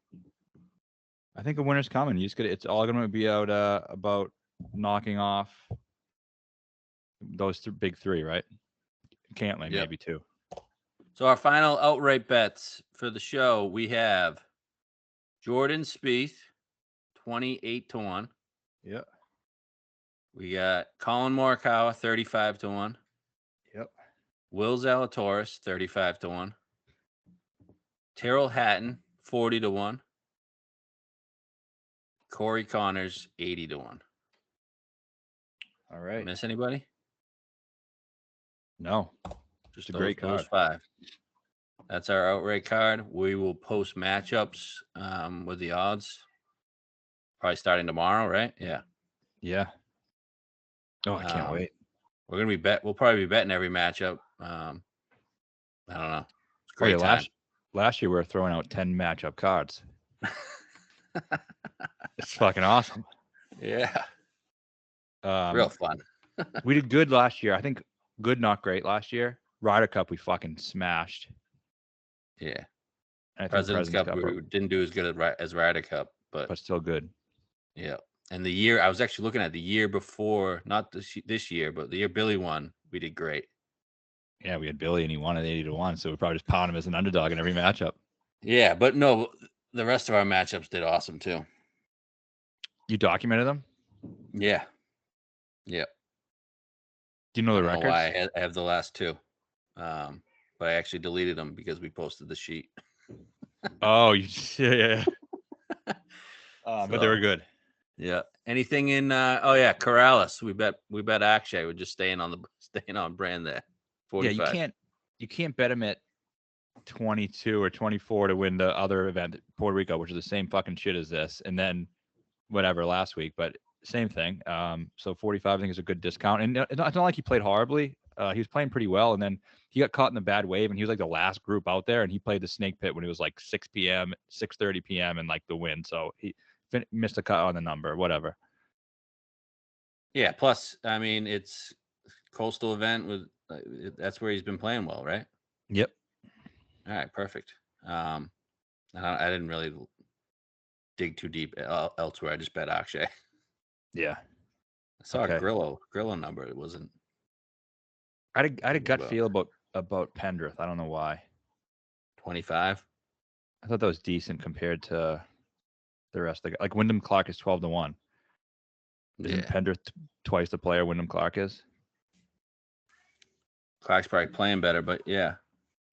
a winner's coming. It's all gonna be out about knocking off those big three, right? Cantlay, Yep. maybe two. So our final outright bets for the show, we have Jordan Spieth, 28-1. Yep. We got Colin Morikawa, 35-1. Yep. Will Zalatoris, 35-1. Tyrrell Hatton, 40-1. Corey Connors, 80-1. All right. Miss anybody? No. Just a great those card. 5. That's our outright card. We will post matchups with the odds. Probably starting tomorrow, right? Yeah. Yeah. Oh, I can't wait. We're gonna we'll probably be betting every matchup. I don't know. It's a great time. Last year we were throwing out 10 matchup cards. It's fucking awesome. Yeah. Real fun. We did good last year. I think good, not great last year. Ryder Cup we fucking smashed. Yeah. And I think President's Cup we didn't do as good as Ryder Cup, but still good. Yeah. And the year I was actually looking at the year before, not this year, but the year Billy won, we did great. Yeah, we had Billy and he won at 80-1, so we probably just pound him as an underdog in every matchup. Yeah, but no, the rest of our matchups did awesome too. You documented them? Yeah. Yeah. Do you know the records? Why I have the last 2. But I actually deleted them because we posted the sheet. Oh, yeah. But they were good. Yeah. Anything in Corrales. We bet Akshay. We're just staying on brand there. 45. Yeah, you can't bet him at 22 or 24 to win the other event, Puerto Rico, which is the same fucking shit as this, and then whatever last week, but same thing. So 45, I think, is a good discount, and it's not like he played horribly. He was playing pretty well, and then he got caught in the bad wave, and he was like the last group out there, and he played the snake pit when it was like 6 p.m., 6:30 p.m., and like the win. So he missed a cut on the number, whatever. Yeah. Plus, I mean, it's coastal event with that's where he's been playing well, right? Yep. All right, perfect. I didn't really dig too deep elsewhere. I just bet Akshay. Yeah. I saw Okay. a Grillo number. It wasn't. I had a gut feel about Pendrith. I don't know why. 25. I thought that was decent compared to the rest of the like Wyndham Clark is 12-1. Isn't Pendrith twice the player Wyndham Clark is? Clark's probably playing better, but yeah.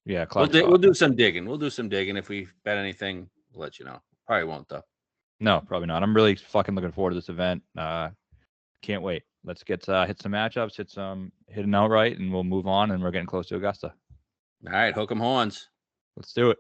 Yeah, Clark. We'll do some digging. We'll do some digging. If we bet anything, we'll let you know. Probably won't though. No, probably not. I'm really fucking looking forward to this event. Can't wait. Let's get hit some matchups, hit an outright, and we'll move on. And we're getting close to Augusta. All right, hook 'em horns. Let's do it.